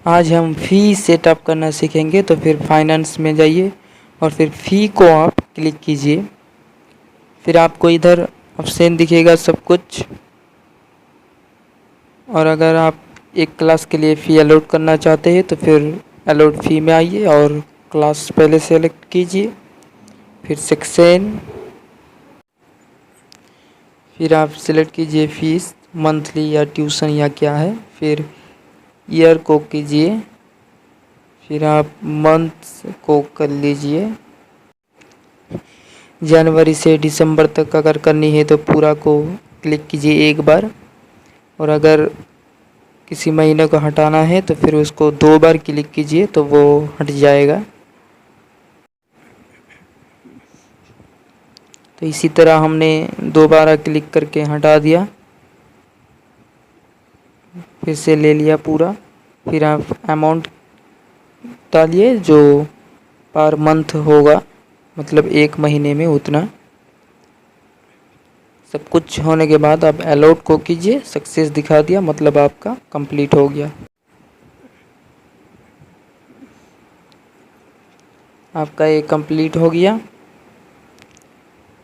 आज हम फ़ी सेटअप करना सीखेंगे। तो फिर फाइनेंस में जाइए और फिर फ़ी को आप क्लिक कीजिए। फिर आपको इधर ऑप्शन दिखेगा सब कुछ, और अगर आप एक क्लास के लिए फ़ी अलॉट करना चाहते हैं तो फिर अलॉट फ़ी में आइए और क्लास पहले सेलेक्ट कीजिए। फिर सेक्शन, फिर आप सेलेक्ट कीजिए फ़ीस मंथली या ट्यूशन या क्या है। फिर ईयर को कीजिए, फिर आप मंथ को कर लीजिए। जनवरी से दिसंबर तक अगर करनी है तो पूरा को क्लिक कीजिए एक बार, और अगर किसी महीने को हटाना है तो फिर उसको 2 बार क्लिक कीजिए तो वो हट जाएगा। तो इसी तरह हमने दोबारा क्लिक करके हटा दिया, फिर से ले लिया पूरा। फिर आप अमाउंट डालिए जो पर मंथ होगा, मतलब एक महीने में उतना। सब कुछ होने के बाद आप अलॉट को कीजिए। सक्सेस दिखा दिया, मतलब आपका कंप्लीट हो गया। आपका ये कंप्लीट हो गया।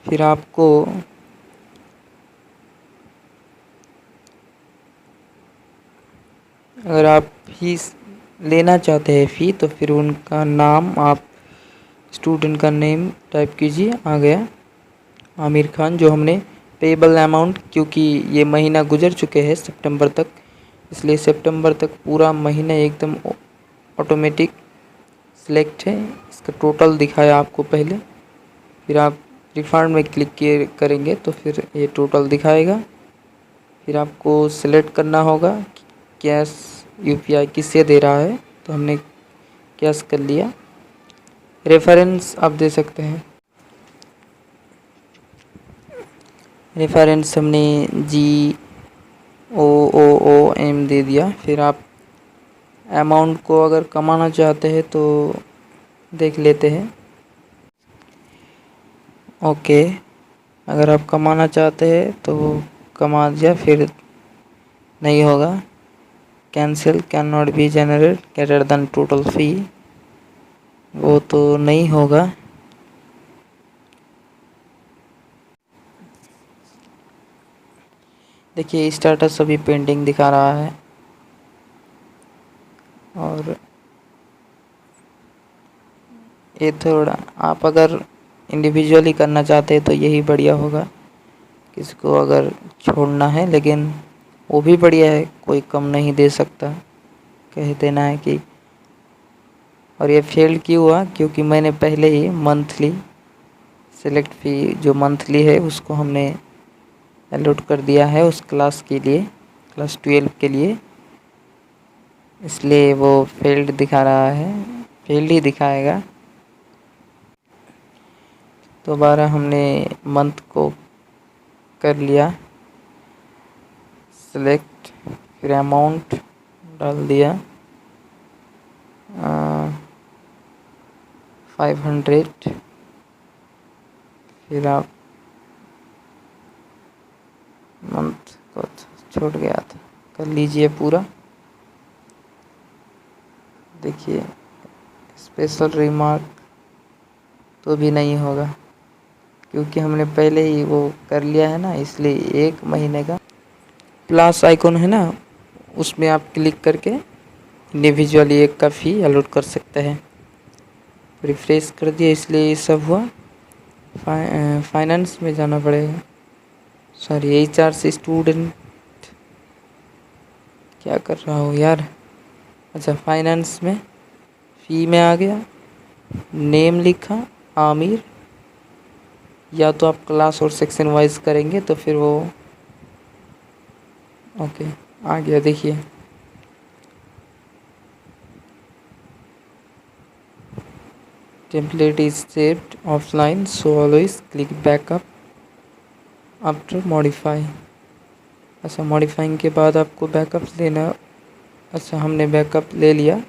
फिर आपको अगर आप फीस लेना चाहते हैं फ़ी, तो फिर उनका नाम आप स्टूडेंट का नेम टाइप कीजिए। आ गया आमिर खान, जो हमने पेबल अमाउंट, क्योंकि ये महीना गुजर चुके हैं सितंबर तक, इसलिए सितंबर तक पूरा महीना एकदम ऑटोमेटिक सिलेक्ट है। इसका टोटल दिखाया आपको पहले। फिर आप रिफंड में क्लिक किए करेंगे तो फिर ये टोटल दिखाएगा। फिर आपको सिलेक्ट करना होगा कि कैश यूपीआई किससे दे रहा है, तो हमने कैश कर लिया। रेफरेंस आप दे सकते हैं। रेफरेंस हमने GOOOM दे दिया। फिर आप अमाउंट को अगर कमाना चाहते हैं तो देख लेते हैं। ओके, अगर आप कमाना चाहते हैं तो कमा दिया, फिर नहीं होगा। Cancel, can not be generate greater than total fee, वो तो नहीं होगा। देखिए स्टेटस अभी पेंडिंग दिखा रहा है, और ये थोड़ा आप अगर इंडिविजुअली करना चाहते हैं तो यही बढ़िया होगा। किसको अगर छोड़ना है, लेकिन वो भी बढ़िया है, कोई कम नहीं दे सकता, कह देना है कि। और ये फेल क्यों हुआ, क्योंकि मैंने पहले ही मंथली सेलेक्ट फ़ी जो मंथली है उसको हमने अलॉट कर दिया है उस क्लास के लिए, क्लास 12 के लिए, इसलिए वो फेल्ड दिखा रहा है, फेल्ड ही दिखाएगा। दोबारा हमने मंथ को कर लिया सेलेक्ट, फिर अमाउंट डाल दिया 500। फिर आप मंथ को छूट गया था, कर लीजिए पूरा। देखिए स्पेशल रिमार्क तो भी नहीं होगा, क्योंकि हमने पहले ही वो कर लिया है ना, इसलिए एक महीने का प्लस आइकॉन है ना, उसमें आप क्लिक करके इंडिविजुअली एक का फ़ी अलॉट कर सकते हैं। रिफ्रेश कर दिया, इसलिए ये सब हुआ। फाइनेंस में जाना पड़ेगा, सॉरी HR से स्टूडेंट, क्या कर रहा हो यार। अच्छा, फाइनेंस में फ़ी में आ गया, नेम लिखा आमिर, या तो आप क्लास और सेक्शन वाइज करेंगे तो फिर वो ओके आ गया। देखिए template is saved offline, so always click backup after modify. अच्छा, मॉडिफाइंग के बाद आपको बैकअप लेना। अच्छा, हमने बैकअप ले लिया,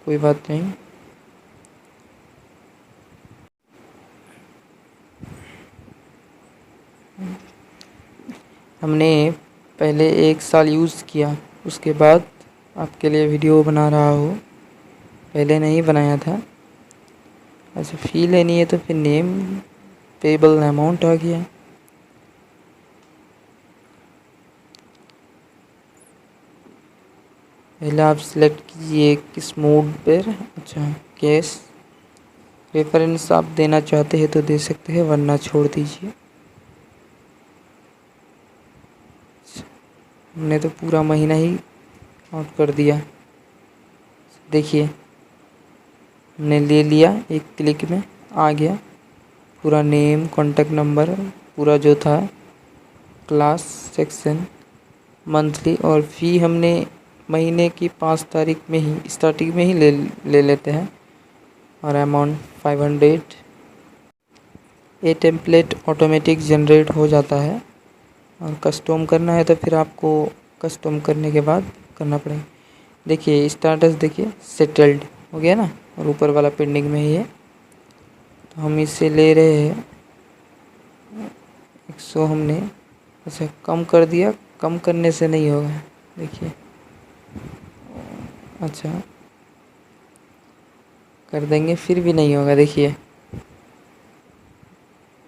कोई बात नहीं। हमने पहले 1 साल यूज़ किया, उसके बाद आपके लिए वीडियो बना रहा हूँ, पहले नहीं बनाया था। अच्छा, फ़ी लेनी है तो फिर नेम पेबल अमाउंट आ गया। पहले आप सिलेक्ट कीजिए किस मोड पर। अच्छा, कैश रेफरेंस आप देना चाहते हैं तो दे सकते हैं, वरना छोड़ दीजिए। हमने तो पूरा महीना ही काउंट कर दिया। देखिए, हमने ले लिया, एक क्लिक में आ गया पूरा नेम, कॉन्टैक्ट नंबर, पूरा जो था, क्लास, सेक्शन, मंथली, और फ़ी हमने महीने की 5 तारीख में ही, स्टार्टिंग में ही ले लेते हैं, और अमाउंट 500। ये टेम्पलेट ऑटोमेटिक जनरेट हो जाता है, और कस्टम करना है तो फिर आपको कस्टम करने के बाद करना पड़ेगा। देखिए स्टाटस, देखिए सेटल्ड हो गया ना, और ऊपर वाला पेंडिंग में ही है। तो हम इसे ले रहे हैं 100 हमने। अच्छा, कम कर दिया, कम करने से नहीं होगा, देखिए। अच्छा, कर देंगे फिर भी नहीं होगा, देखिए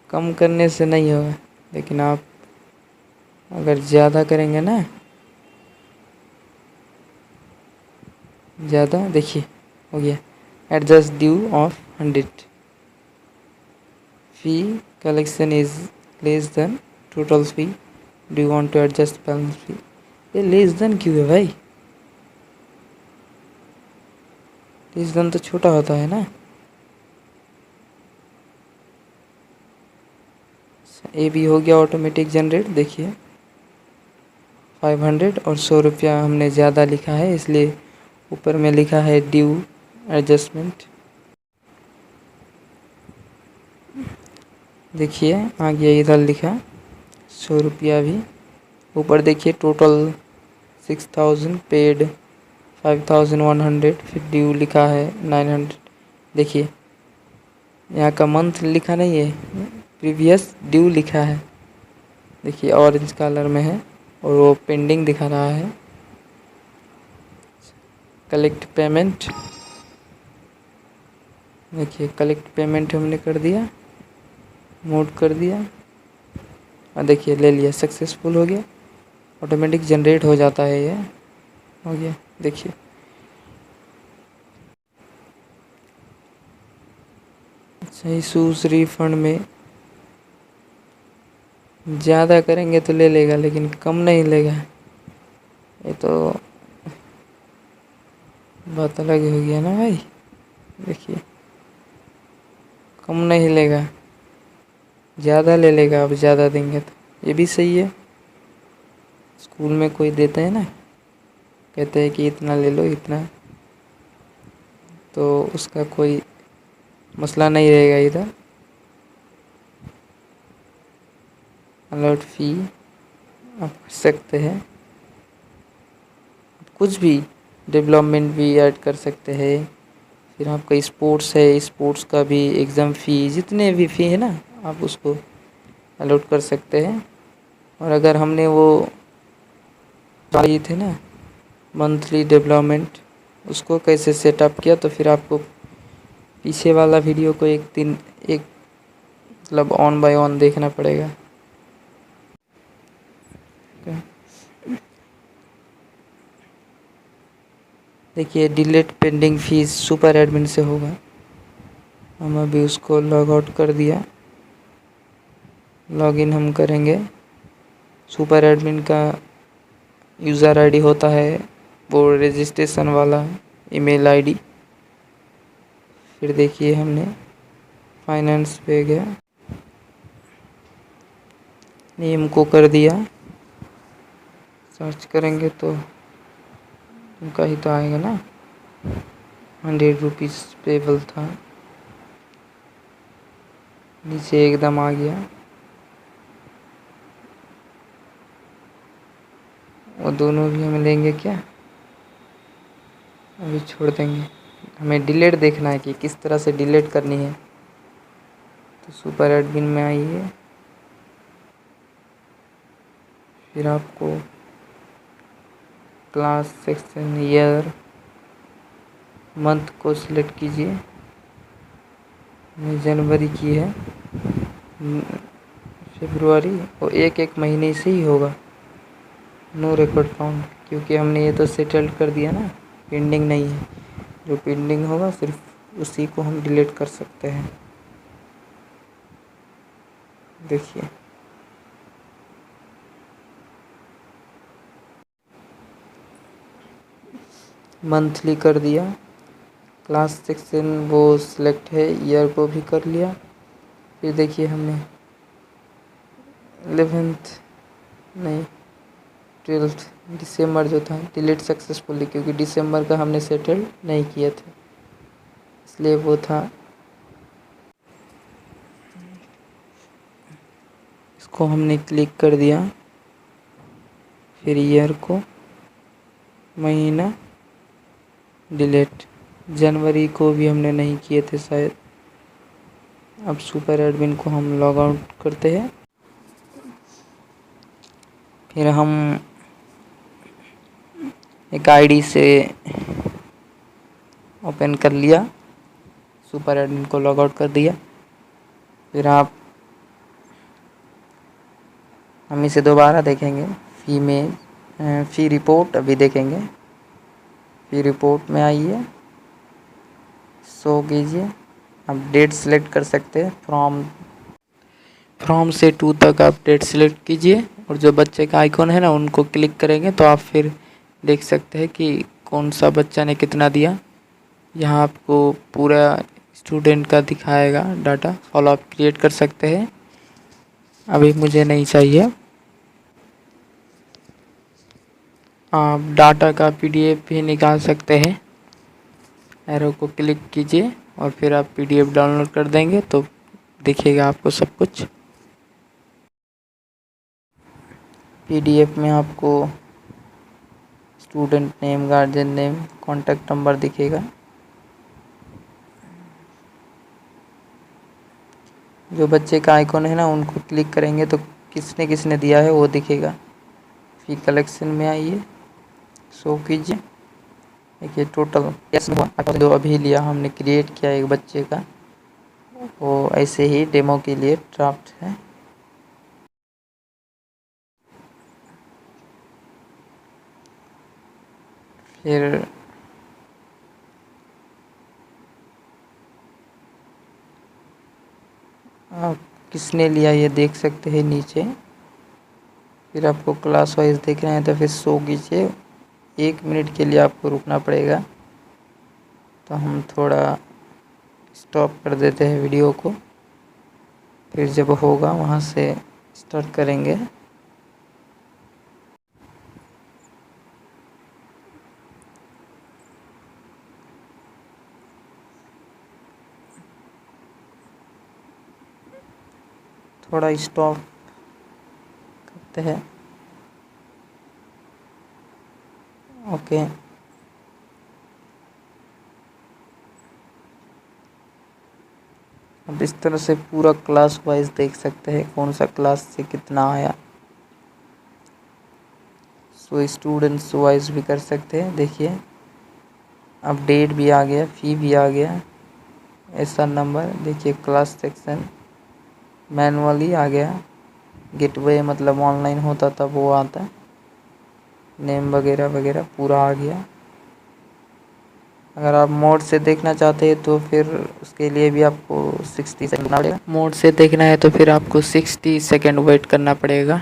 कम करने से नहीं होगा। लेकिन आप अगर ज़्यादा करेंगे ना, ज़्यादा, देखिए हो गया। Adjust due of 100, fee collection is less than total fee, do you want to adjust balance fee. ये लेस देन क्यों है भाई? लेस देन तो छोटा होता है ना। ये भी हो गया ऑटोमेटिक जनरेट। देखिए 500 और 100 रुपया हमने ज़्यादा लिखा है, इसलिए ऊपर में लिखा है ड्यू एडजस्टमेंट। देखिए आ गया, इधर लिखा 100 रुपया भी। ऊपर देखिए टोटल 6000 पेड 5100, फिर ड्यू लिखा है 900। देखिए यहाँ का मंथ लिखा नहीं है, प्रीवियस ड्यू लिखा है। देखिए ऑरेंज कलर में है, और वो पेंडिंग दिखा रहा है। कलेक्ट पेमेंट, देखिए कलेक्ट पेमेंट हमने कर दिया, मोड कर दिया, और देखिए ले लिया, सक्सेसफुल हो गया। ऑटोमेटिक जनरेट हो जाता है, ये हो गया। देखिए अच्छा, इशूज़ रिफंड में ज़्यादा करेंगे तो ले लेगा, लेकिन कम नहीं लेगा। ये तो बात अलग हो गया ना भाई। देखिए कम नहीं लेगा, ज़्यादा ले लेगा। अब ज़्यादा देंगे तो ये भी सही है। स्कूल में कोई देते हैं ना, कहते हैं कि इतना ले लो, इतना, तो उसका कोई मसला नहीं रहेगा इधर। अलर्ट फ़ी आप कर सकते हैं, कुछ भी डेवलपमेंट भी ऐड कर सकते हैं। फिर आपका स्पोर्ट्स है, स्पोर्ट्स का भी एग्ज़ाम फ़ी, जितने भी फ़ी है ना, आप उसको अलॉट कर सकते हैं। और अगर हमने वो चाहिए थे ना मंथली डेवलपमेंट, उसको कैसे सेटअप किया, तो फिर आपको पीछे वाला वीडियो को एक दिन, एक मतलब ऑन बाय ऑन देखना पड़ेगा। देखिए delete pending fees super admin से होगा। हम अभी उसको लॉग आउट कर दिया, लॉगिन हम करेंगे। सुपर एडमिन का यूज़र आईडी होता है वो रजिस्ट्रेशन वाला ईमेल आईडी। फिर देखिए हमने फाइनेंस पे गया, नेम को कर दिया, सर्च करेंगे तो उनका ही तो आएगा ना। 100 रुपीज़ पेबल था, नीचे एकदम आ गया। वो दोनों भी हम लेंगे क्या, अभी छोड़ देंगे। हमें डिलीट देखना है कि किस तरह से डिलीट करनी है। तो सुपर एडमिन में आइए, फिर आपको क्लास सेक्शन ईयर मंथ को सिलेक्ट कीजिए। जनवरी की है, फरवरी, और एक एक महीने से ही होगा। नो रिकॉर्ड फाउंड, क्योंकि हमने ये तो सेटल्ड कर दिया ना, पेंडिंग नहीं है। जो पेंडिंग होगा सिर्फ उसी को हम डिलीट कर सकते हैं। देखिए मंथली कर दिया, क्लास सेक्शन वो सिलेक्ट है, ईयर को भी कर लिया। फिर देखिए हमने 11th नहीं 12th दिसंबर जो था डिलीट सक्सेसफुली, क्योंकि दिसंबर का हमने सेटल नहीं किया था, इसलिए वो था। इसको हमने क्लिक कर दिया, फिर ईयर को, महीना डिलीट। जनवरी को भी हमने नहीं किए थे शायद। अब सुपर एडमिन को हम लॉग आउट करते हैं। फिर हम एक आईडी से ओपन कर लिया, सुपर एडमिन को लॉग आउट कर दिया। फिर हम इसे दोबारा देखेंगे, फी रिपोर्ट अभी देखेंगे। फी रिपोर्ट में आइए, शो कीजिए। आप डेट सेलेक्ट कर सकते हैं, फ्रॉम से टू तक आप डेट सेलेक्ट कीजिए, और जो बच्चे का आइकॉन है ना उनको क्लिक करेंगे तो आप फिर देख सकते हैं कि कौन सा बच्चा ने कितना दिया। यहाँ आपको पूरा स्टूडेंट का दिखाएगा डाटा, फॉलो आप क्रिएट कर सकते हैं। अभी मुझे नहीं चाहिए। आप डाटा का पीडीएफ भी निकाल सकते हैं, एरो को क्लिक कीजिए और फिर आप पीडीएफ डाउनलोड कर देंगे तो दिखेगा आपको सब कुछ। पीडीएफ में आपको student name, guardian name, contact number दिखेगा। जो बच्चे का आइकॉन है ना उनको क्लिक करेंगे तो किसने किसने दिया है वो दिखेगा। फी कलेक्शन में आइए, शो कीजिए। देखिए टोटल जो अभी लिया हमने, क्रिएट किया एक बच्चे का, वो ऐसे ही डेमो के लिए ड्राफ्ट है। फिर आप किसने लिया ये देख सकते हैं नीचे। फिर आपको क्लास वाइज देखना है तो फिर शो कीजिए। 1 मिनट के लिए आपको रुकना पड़ेगा, तो हम थोड़ा स्टॉप कर देते हैं वीडियो को, फिर जब होगा वहाँ से स्टार्ट करेंगे। थोड़ा स्टॉप करते हैं। ओके, अब इस तरह से पूरा क्लास वाइज देख सकते हैं कौन सा क्लास से कितना आया। सो स्टूडेंट्स वाइज भी कर सकते हैं। देखिए अब डेट भी आ गया, फी भी आ गया, ऐसा नंबर। देखिए क्लास सेक्शन मैनुअली आ गया, गेटवे मतलब ऑनलाइन होता था वो आता, नेम वगैरह वगैरह पूरा आ गया। अगर आप मोड से देखना चाहते हैं तो फिर उसके लिए भी आपको 60 सेकंड करना पड़ेगा। मोड से देखना है तो फिर आपको 60 सेकंड वेट करना पड़ेगा।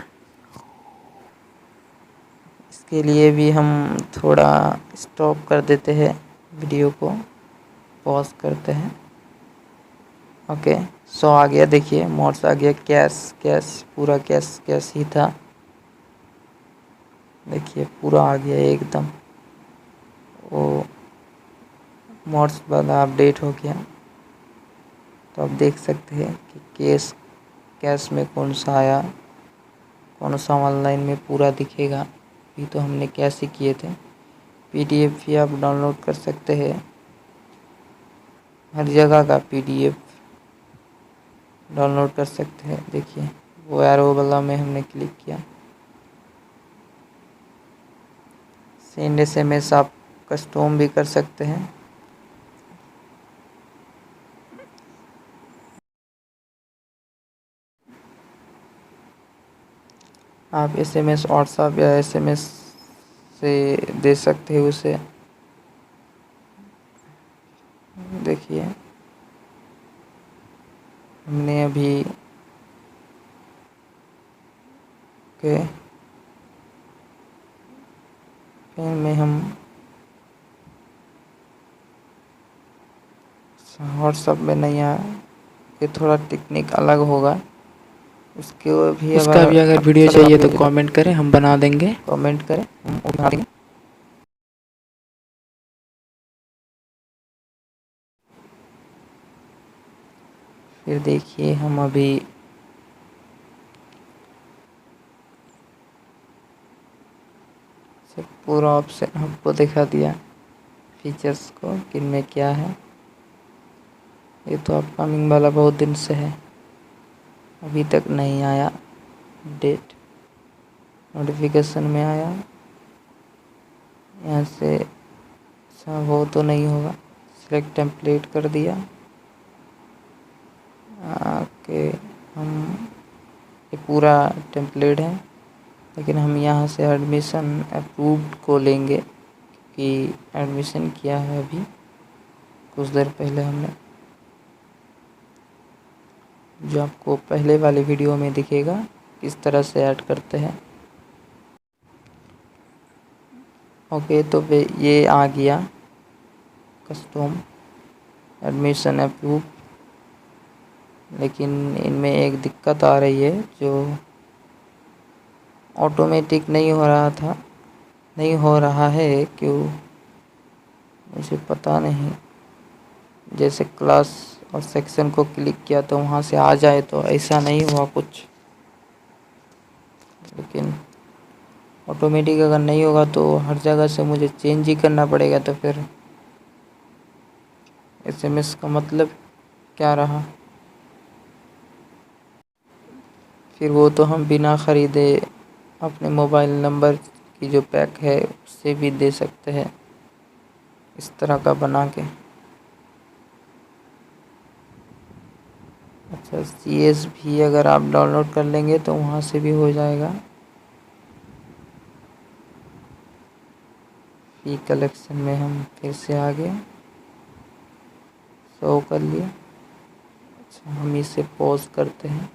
इसके लिए भी हम थोड़ा स्टॉप कर देते हैं, वीडियो को पॉज करते हैं। ओके, सो आ गया। देखिए मोड्स आ गया, कैश पूरा कैश ही था। देखिए पूरा आ गया एकदम, वो मोड्स वाला अपडेट हो गया। तो आप देख सकते हैं कि कैश में कौन सा आया, कौन सा ऑनलाइन में पूरा दिखेगा। ये तो हमने कैश ही किए थे। पीडीएफ भी आप डाउनलोड कर सकते हैं, हर जगह का पीडीएफ डाउनलोड कर सकते हैं। देखिए वो एरो वाला में हमने क्लिक किया, सेंड SMS आप कस्टम भी कर सकते हैं। आप SMS व्हाट्सएप या SMS से दे सकते हैं उसे। देखिए हमने अभी के पेन में हम व्हाट्सएप में नहीं आया, ये थोड़ा टेक्निक अलग होगा। उसका भी अगर वीडियो चाहिए तो कमेंट करें, हम बना देंगे। कमेंट करें, हम बना देंगे। फिर देखिए हम अभी से पूरा ऑप्शन आपको दिखा दिया, फीचर्स को किन में क्या है। ये तो अपकमिंग वाला बहुत दिन से है, अभी तक नहीं आया डेट। नोटिफिकेशन में आया, यहाँ से अच्छा वो तो नहीं होगा। सिलेक्ट टेम्पलेट कर दिया। आके हम ये पूरा टेम्पलेट है, लेकिन हम यहाँ से एडमिशन अप्रूव्ड को लेंगे कि एडमिशन किया है अभी कुछ देर पहले हमने, जो आपको पहले वाले वीडियो में दिखेगा किस तरह से ऐड करते हैं। ओके, तो ये आ गया कस्टम एडमिशन अप्रूव, लेकिन इनमें एक दिक्कत आ रही है जो ऑटोमेटिक नहीं हो रहा था, नहीं हो रहा है क्यों मुझे पता नहीं। जैसे क्लास और सेक्शन को क्लिक किया तो वहाँ से आ जाए, तो ऐसा नहीं हुआ कुछ। लेकिन ऑटोमेटिक अगर नहीं होगा तो हर जगह से मुझे चेंज ही करना पड़ेगा, तो फिर SMS का मतलब क्या रहा। फिर वो तो हम बिना ख़रीदे अपने मोबाइल नंबर की जो पैक है उससे भी दे सकते हैं, इस तरह का बना के। अच्छा, CS भी अगर आप डाउनलोड कर लेंगे तो वहाँ से भी हो जाएगा। फी कलेक्शन में हम फिर से आ गए, शो कर लिया। अच्छा, हम इसे पॉज करते हैं।